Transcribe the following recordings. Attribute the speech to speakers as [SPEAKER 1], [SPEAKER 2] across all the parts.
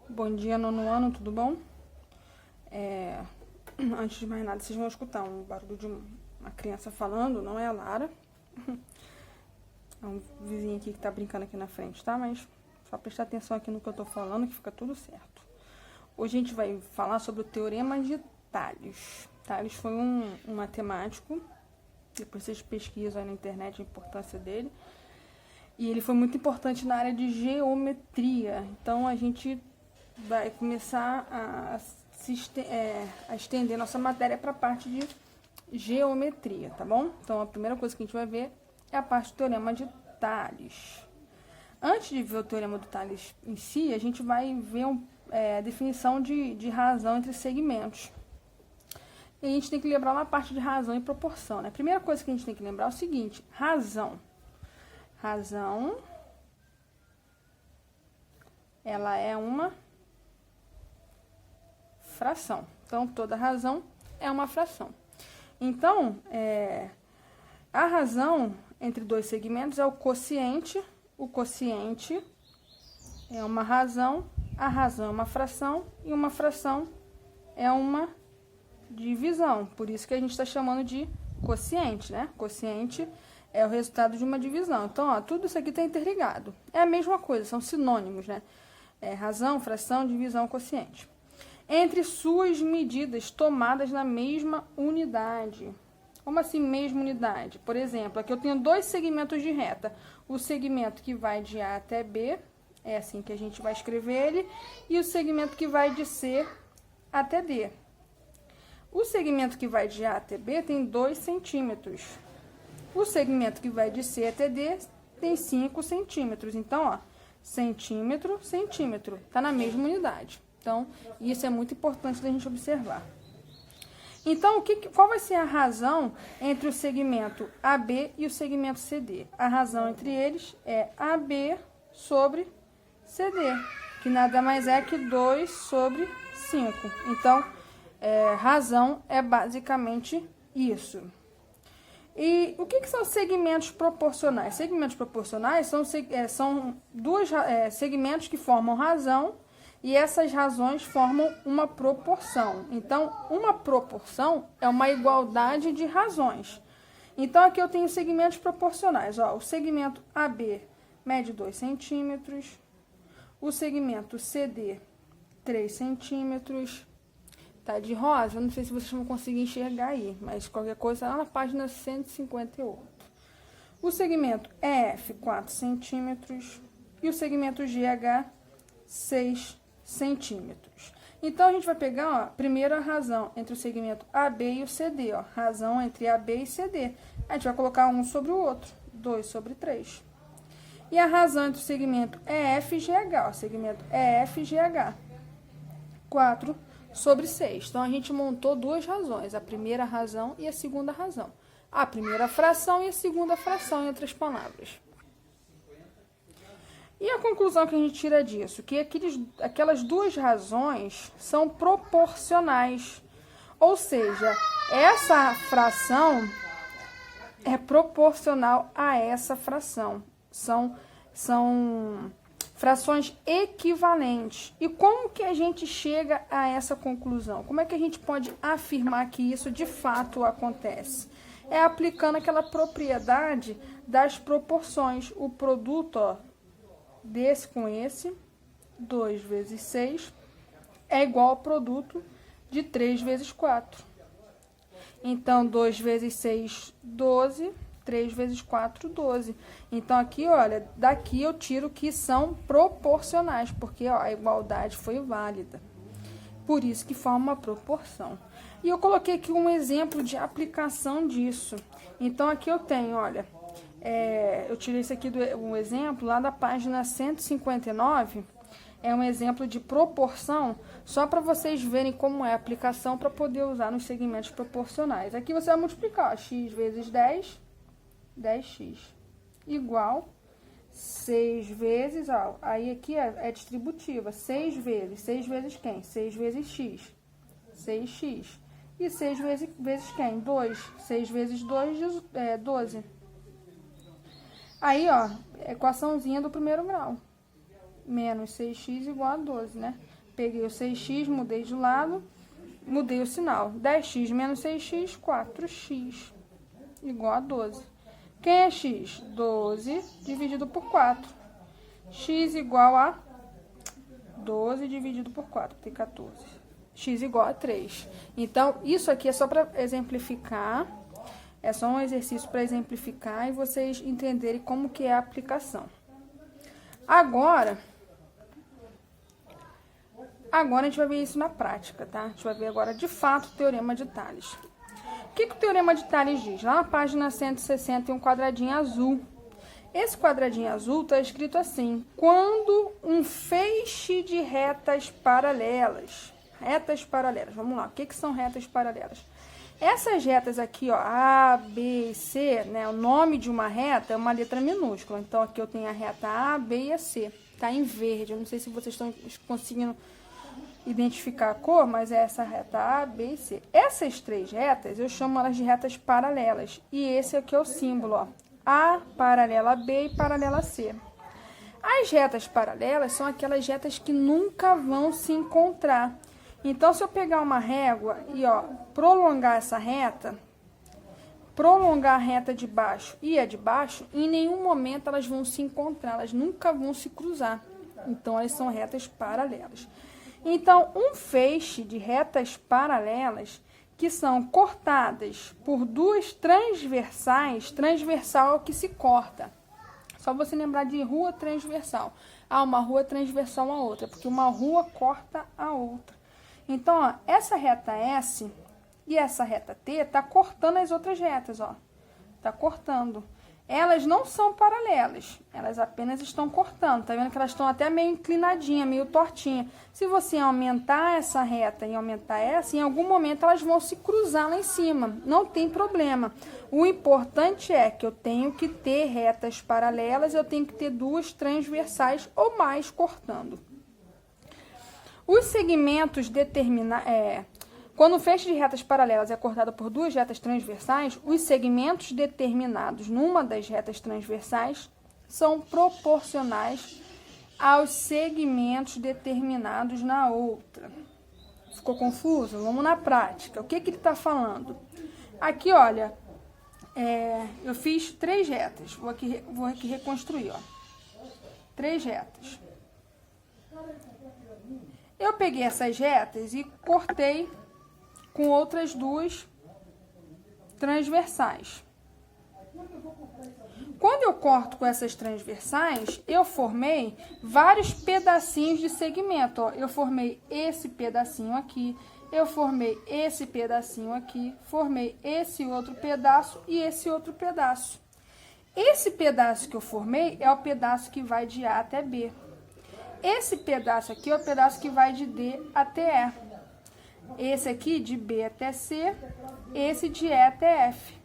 [SPEAKER 1] Bom dia, nono ano, tudo bom? Antes de mais nada, vocês vão escutar um barulho de uma criança falando, não é a Lara. É um vizinho aqui que tá brincando aqui na frente, tá? Mas só prestar atenção aqui no que eu tô falando que fica tudo certo. Hoje a gente vai falar sobre o Teorema de Tales. Tales foi um matemático, depois vocês pesquisam aí na internet a importância dele. E ele foi muito importante na área de geometria. Então a gente vai começar a estender nossa matéria para a parte de geometria, tá bom? Então a primeira coisa que a gente vai ver é a parte do Teorema de Tales. Antes de ver o Teorema de Tales em si, a gente vai ver a definição de razão entre segmentos. E a gente tem que lembrar uma parte de razão e proporção, né? A primeira coisa que a gente tem que lembrar é o seguinte: razão, ela é uma fração. Então, toda razão é uma fração. Então, a razão entre dois segmentos é o quociente. O quociente é uma razão, a razão é uma fração e uma fração é uma divisão. Por isso que a gente está chamando de quociente, né? Quociente é o resultado de uma divisão. Então, ó, tudo isso aqui está interligado. É a mesma coisa, são sinônimos, né? Razão, fração, divisão, quociente. Entre suas medidas tomadas na mesma unidade. Como assim mesma unidade? Por exemplo, aqui eu tenho dois segmentos de reta. O segmento que vai de A até B, é assim que a gente vai escrever ele, e o segmento que vai de C até D. O segmento que vai de A até B tem 2 centímetros. O segmento que vai de C até D tem 5 centímetros. Então, ó, centímetro, centímetro, tá na mesma unidade. Então, isso é muito importante da gente observar. Então, qual vai ser a razão entre o segmento AB e o segmento CD? A razão entre eles é AB sobre CD, que nada mais é que 2 sobre 5. Então, razão é basicamente isso. E o que são segmentos proporcionais? Segmentos proporcionais são dois segmentos que formam razão e essas razões formam uma proporção. Então, uma proporção é uma igualdade de razões. Então, aqui eu tenho segmentos proporcionais. Ó, o segmento AB mede 2 centímetros, o segmento CD 3 centímetros. Tá de rosa, eu não sei se vocês vão conseguir enxergar aí, mas qualquer coisa lá na página 158. O segmento EF, 4 centímetros, e o segmento GH, 6 centímetros. Então, a gente vai pegar, ó, primeiro a razão entre o segmento AB e o CD, ó, razão entre AB e CD. A gente vai colocar um sobre o outro, 2 sobre 3. E a razão entre o segmento EF e GH, ó, segmento EF e GH, 4 sobre 6. Então, a gente montou duas razões, a primeira razão e a segunda razão. A primeira fração e a segunda fração, em outras palavras. E a conclusão que a gente tira disso? Que aquelas duas razões são proporcionais. Ou seja, essa fração é proporcional a essa fração. São frações equivalentes. E como que a gente chega a essa conclusão? Como é que a gente pode afirmar que isso de fato acontece? É aplicando aquela propriedade das proporções. O produto, ó, desse com esse, 2 vezes 6, é igual ao produto de 3 vezes 4. Então, 2 vezes 6, 12. 3 vezes 4, 12. Então, aqui, olha, daqui eu tiro que são proporcionais, porque ó, a igualdade foi válida. Por isso que forma uma proporção. E eu coloquei aqui um exemplo de aplicação disso. Então, aqui eu tenho, olha, eu tirei isso aqui um exemplo lá da página 159. É um exemplo de proporção, só para vocês verem como é a aplicação para poder usar nos segmentos proporcionais. Aqui você vai multiplicar, ó, x vezes 10, 10x, igual 6 vezes, ó, aí aqui é distributiva, 6 vezes quem? 6 vezes x, 6x. E 6 vezes quem? 2, 6 vezes 2, 12. Aí, ó, equaçãozinha do primeiro grau. Menos 6x igual a 12, né? Peguei o 6x, mudei de lado, mudei o sinal. 10x menos 6x, 4x, igual a 12. Quem é x? 12 dividido por 4. X igual a 12 dividido por 4, tem 14. X igual a 3. Então, isso aqui é só para exemplificar. É só um exercício para exemplificar e vocês entenderem como que é a aplicação. Agora a gente vai ver isso na prática, tá? A gente vai ver agora, de fato, o Teorema de Tales. O que o Teorema de Tales diz? Lá na página 160 tem um quadradinho azul. Esse quadradinho azul está escrito assim: quando um feixe de retas paralelas. Retas paralelas, vamos lá. O que são retas paralelas? Essas retas aqui, ó, A, B e C, né? O nome de uma reta é uma letra minúscula. Então, aqui eu tenho a reta A, B e a C. Tá em verde. Eu não sei se vocês estão conseguindo identificar a cor, mas é essa reta A, B e C. Essas três retas, eu chamo elas de retas paralelas. E esse aqui é o símbolo, ó. A paralela a B e paralela a C. As retas paralelas são aquelas retas que nunca vão se encontrar. Então, se eu pegar uma régua e, ó, prolongar essa reta, prolongar a reta de baixo e a de baixo, em nenhum momento elas vão se encontrar, elas nunca vão se cruzar. Então, elas são retas paralelas. Então, um feixe de retas paralelas que são cortadas por duas transversais, transversal é o que se corta. Só você lembrar de rua transversal. Ah, uma rua transversal a outra, porque uma rua corta a outra. Então, ó, essa reta S e essa reta T tá cortando as outras retas, ó. Tá cortando. Elas não são paralelas, elas apenas estão cortando. Tá vendo que elas estão até meio inclinadinha, meio tortinha. Se você aumentar essa reta e aumentar essa, em algum momento elas vão se cruzar lá em cima. Não tem problema. O importante é que eu tenho que ter retas paralelas, eu tenho que ter duas transversais ou mais cortando. Os segmentos quando o feixe de retas paralelas é cortado por duas retas transversais, os segmentos determinados numa das retas transversais são proporcionais aos segmentos determinados na outra. Ficou confuso? Vamos na prática. O que ele está falando? Aqui, olha, eu fiz três retas. Vou aqui reconstruir, ó. Três retas. Eu peguei essas retas e cortei com outras duas transversais. Quando eu corto com essas transversais, eu formei vários pedacinhos de segmento. Ó. Eu formei esse pedacinho aqui, eu formei esse pedacinho aqui, formei esse outro pedaço e esse outro pedaço. Esse pedaço que eu formei é o pedaço que vai de A até B. Esse pedaço aqui é o pedaço que vai de D até E. Esse aqui de B até C, esse de E até F.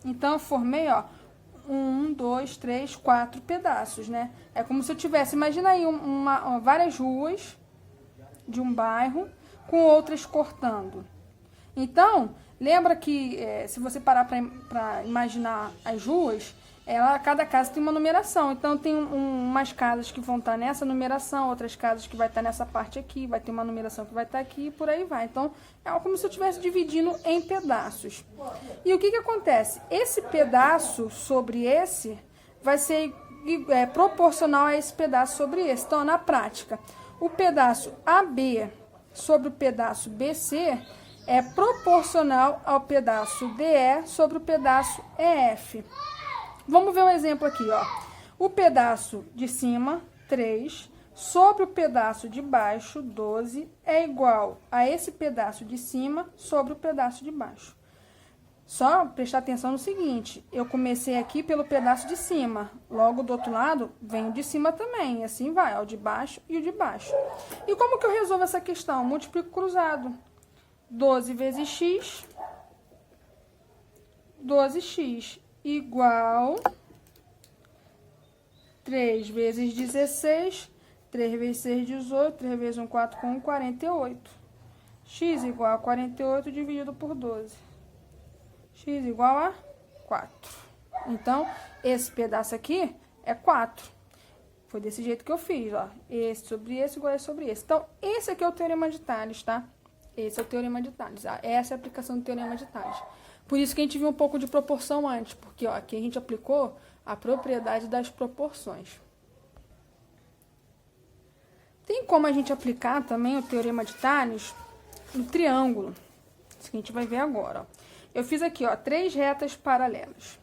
[SPEAKER 1] Então, eu formei, ó, 1, 2, 3, 4 pedaços, né? É como se eu tivesse, imagina aí várias ruas de um bairro com outras cortando. Então, lembra que se você parar para imaginar as ruas, cada casa tem uma numeração. Então, tem umas casas que vão estar nessa numeração, outras casas que vai estar nessa parte aqui, vai ter uma numeração que vai estar aqui e por aí vai. Então, é como se eu estivesse dividindo em pedaços. E o que acontece? Esse pedaço sobre esse vai ser proporcional a esse pedaço sobre esse. Então, na prática, o pedaço AB sobre o pedaço BC é proporcional ao pedaço DE sobre o pedaço EF. Vamos ver um exemplo aqui, ó. O pedaço de cima, 3, sobre o pedaço de baixo, 12, é igual a esse pedaço de cima sobre o pedaço de baixo. Só prestar atenção no seguinte, eu comecei aqui pelo pedaço de cima, logo do outro lado vem o de cima também, e assim vai, ó, o de baixo e o de baixo. E como que eu resolvo essa questão? Multiplico cruzado. 12 vezes x, 12x. Igual 3 vezes 16, 3 vezes 6, 18, 3 vezes 1, 4 com 1, 48. X igual a 48 dividido por 12. X igual a 4. Então, esse pedaço aqui é 4. Foi desse jeito que eu fiz, ó. Esse sobre esse igual a esse sobre esse. Então, esse aqui é o Teorema de Tales, tá? Esse é o Teorema de Tales. Essa é a aplicação do Teorema de Tales. Por isso que a gente viu um pouco de proporção antes, porque, ó, aqui a gente aplicou a propriedade das proporções. Tem como a gente aplicar também o Teorema de Tales no triângulo. Isso que a gente vai ver agora, ó. Eu fiz aqui, ó, 3 retas paralelas.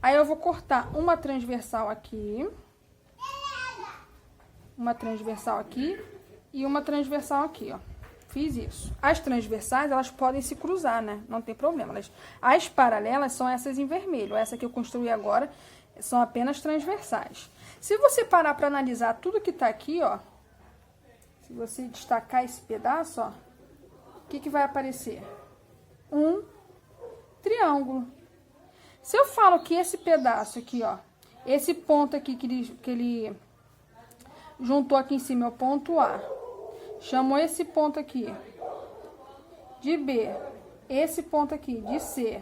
[SPEAKER 1] Aí eu vou cortar uma transversal aqui, uma transversal aqui e uma transversal aqui, ó. Fiz isso. As transversais, elas podem se cruzar, né? Não tem problema. As paralelas são essas em vermelho. Essa que eu construí agora são apenas transversais. Se você parar para analisar tudo que tá aqui, ó, se você destacar esse pedaço, ó, o que vai aparecer? Um triângulo. Se eu falo que esse pedaço aqui, ó, esse ponto aqui que ele juntou aqui em cima é o ponto A, chamo esse ponto aqui de B, esse ponto aqui de C,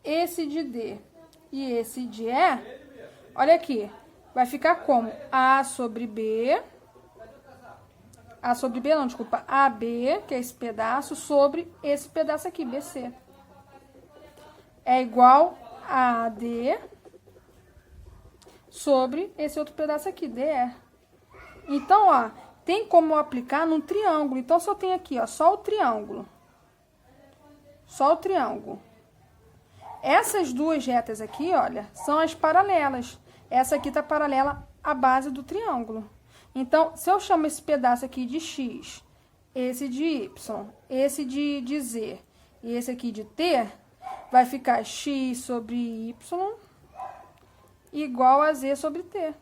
[SPEAKER 1] esse de D e esse de E, olha aqui, vai ficar como A sobre B, AB, que é esse pedaço, sobre esse pedaço aqui, BC. É igual a AD sobre esse outro pedaço aqui, DE. Então, ó, tem como aplicar num triângulo. Então, só tem aqui, ó, só o triângulo. Só o triângulo. Essas duas retas aqui, olha, são as paralelas. Essa aqui tá paralela à base do triângulo. Então, se eu chamo esse pedaço aqui de X, esse de Y, esse de Z e esse aqui de T, vai ficar X sobre Y igual a Z sobre T.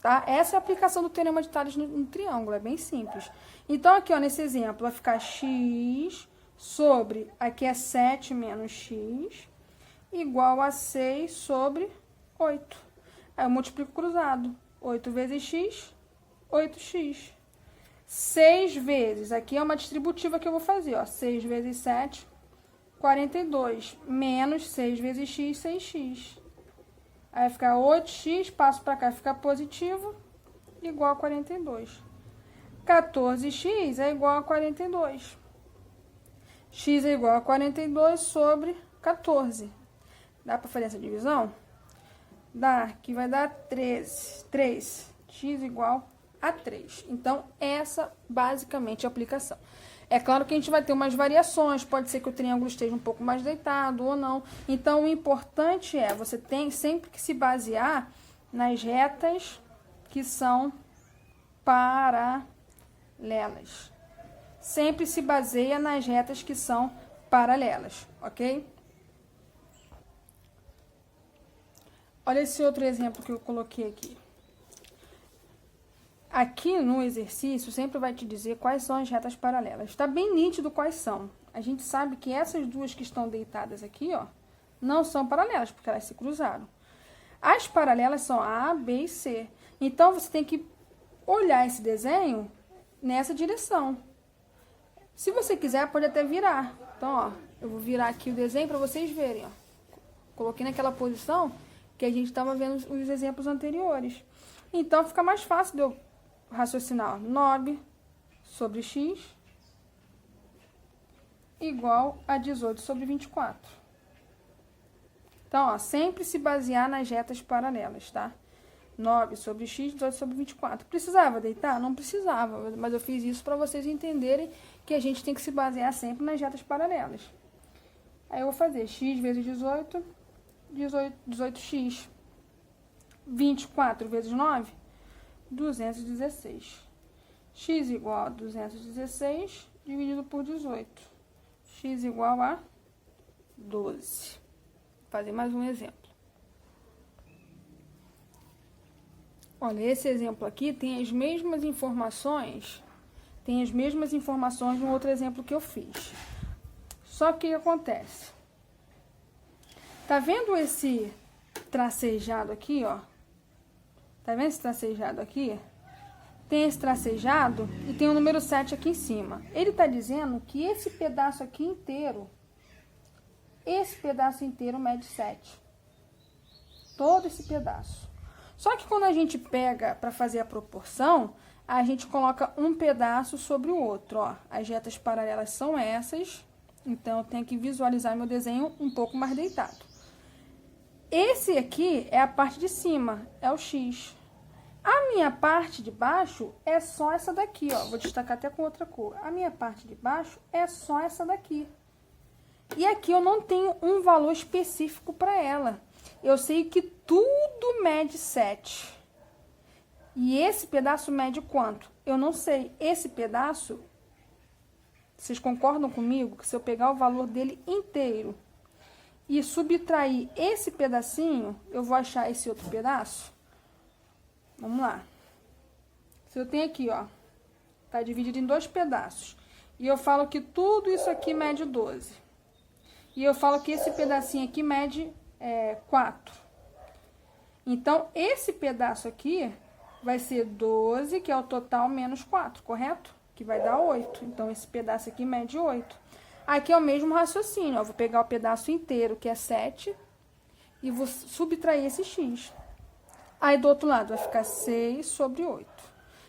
[SPEAKER 1] Tá? Essa é a aplicação do Teorema de Tales no triângulo, é bem simples. Então, aqui, ó, nesse exemplo, vai ficar X sobre, aqui é 7 menos X, igual a 6 sobre 8. Aí eu multiplico cruzado. 8 vezes X, 8X. 6 vezes, aqui é uma distributiva que eu vou fazer, ó. 6 vezes 7, 42. Menos 6 vezes X, 6X. Aí vai ficar 8x, passo para cá, fica positivo, igual a 42. 14x é igual a 42. X é igual a 42 sobre 14. Dá para fazer essa divisão? Dá, que vai dar 13. 3. X igual a 3. Então, essa basicamente é a aplicação. É claro que a gente vai ter umas variações, pode ser que o triângulo esteja um pouco mais deitado ou não. Então, o importante é, você tem sempre que se basear nas retas que são paralelas. Sempre se baseia nas retas que são paralelas, ok? Olha esse outro exemplo que eu coloquei aqui. Aqui no exercício, sempre vai te dizer quais são as retas paralelas. Está bem nítido quais são. A gente sabe que essas duas que estão deitadas aqui, ó, não são paralelas, porque elas se cruzaram. As paralelas são A, B e C. Então, você tem que olhar esse desenho nessa direção. Se você quiser, pode até virar. Então, ó, eu vou virar aqui o desenho para vocês verem, ó. Coloquei naquela posição que a gente estava vendo os exemplos anteriores. Então, fica mais fácil de eu raciocinar, ó, 9 sobre x igual a 18 sobre 24. Então, ó, sempre se basear nas retas paralelas, tá? 9 sobre x, 18 sobre 24. Precisava deitar? Não precisava, mas eu fiz isso para vocês entenderem que a gente tem que se basear sempre nas retas paralelas. Aí eu vou fazer x vezes 18, 18x. 24 vezes 9, 216. X igual a 216 dividido por 18. X igual a 12. Vou fazer mais um exemplo. Olha, esse exemplo aqui tem as mesmas informações, no outro exemplo que eu fiz. Só que o que acontece? Tá vendo esse tracejado aqui, ó? Tá vendo esse tracejado aqui? Tem esse tracejado e tem o número 7 aqui em cima. Ele tá dizendo que esse pedaço aqui inteiro, mede 7. Todo esse pedaço. Só que quando a gente pega para fazer a proporção, a gente coloca um pedaço sobre o outro, ó. As retas paralelas são essas, então eu tenho que visualizar meu desenho um pouco mais deitado. Esse aqui é a parte de cima, é o X. A minha parte de baixo é só essa daqui, ó. Vou destacar até com outra cor. A minha parte de baixo é só essa daqui. E aqui eu não tenho um valor específico para ela. Eu sei que tudo mede 7. E esse pedaço mede quanto? Eu não sei. Esse pedaço, vocês concordam comigo que se eu pegar o valor dele inteiro e subtrair esse pedacinho, eu vou achar esse outro pedaço? Vamos lá. Se eu tenho aqui, ó, tá dividido em 2 pedaços, e eu falo que tudo isso aqui mede 12, e eu falo que esse pedacinho aqui mede 4. Então, esse pedaço aqui vai ser 12, que é o total, menos 4, correto? Que vai dar 8. Então, esse pedaço aqui mede 8. Aqui é o mesmo raciocínio, ó. Vou pegar o pedaço inteiro, que é 7, e vou subtrair esse X. Aí, do outro lado, vai ficar 6 sobre 8.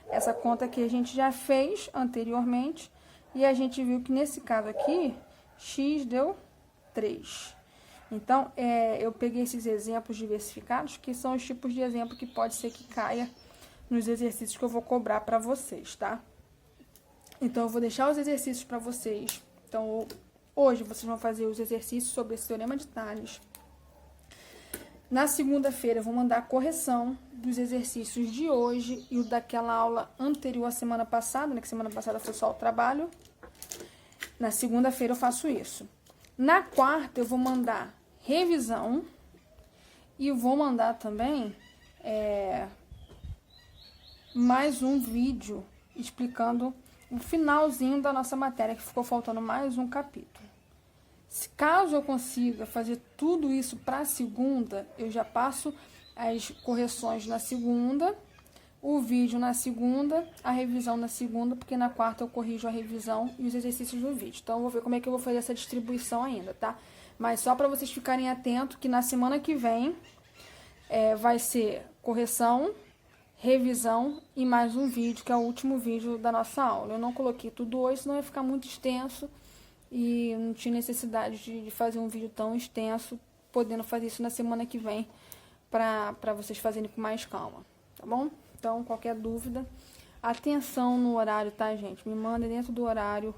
[SPEAKER 1] Essa conta aqui a gente já fez anteriormente, e a gente viu que nesse caso aqui, X deu 3. Então, eu peguei esses exemplos diversificados, que são os tipos de exemplo que pode ser que caia nos exercícios que eu vou cobrar para vocês, tá? Então, eu vou deixar os exercícios para vocês. Então, hoje vocês vão fazer os exercícios sobre esse teorema de Tales. Na segunda-feira, eu vou mandar a correção dos exercícios de hoje e o daquela aula anterior à semana passada, né? Que semana passada foi só o trabalho. Na segunda-feira, eu faço isso. Na quarta, eu vou mandar revisão e vou mandar também mais um vídeo explicando o finalzinho da nossa matéria, que ficou faltando mais um capítulo. Se caso eu consiga fazer tudo isso para segunda, eu já passo as correções na segunda, o vídeo na segunda, a revisão na segunda, porque na quarta eu corrijo a revisão e os exercícios do vídeo. Então, eu vou ver como é que eu vou fazer essa distribuição ainda, tá? Mas só para vocês ficarem atentos que na semana que vem vai ser correção, revisão e mais um vídeo, que é o último vídeo da nossa aula. Eu não coloquei tudo hoje, senão ia ficar muito extenso e não tinha necessidade de fazer um vídeo tão extenso, podendo fazer isso na semana que vem para vocês fazerem com mais calma, tá bom? Então, qualquer dúvida, atenção no horário, tá, gente? Me mandem dentro do horário,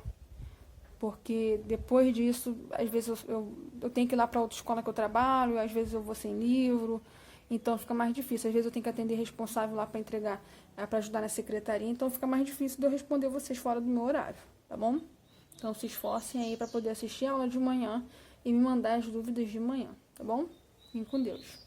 [SPEAKER 1] porque depois disso, às vezes eu tenho que ir lá para outra escola que eu trabalho, às vezes eu vou sem livro, então fica mais difícil. Às vezes eu tenho que atender responsável lá para entregar, para ajudar na secretaria, então fica mais difícil de eu responder vocês fora do meu horário, tá bom? Então se esforcem aí para poder assistir a aula de manhã e me mandar as dúvidas de manhã, tá bom? Fiquem com Deus.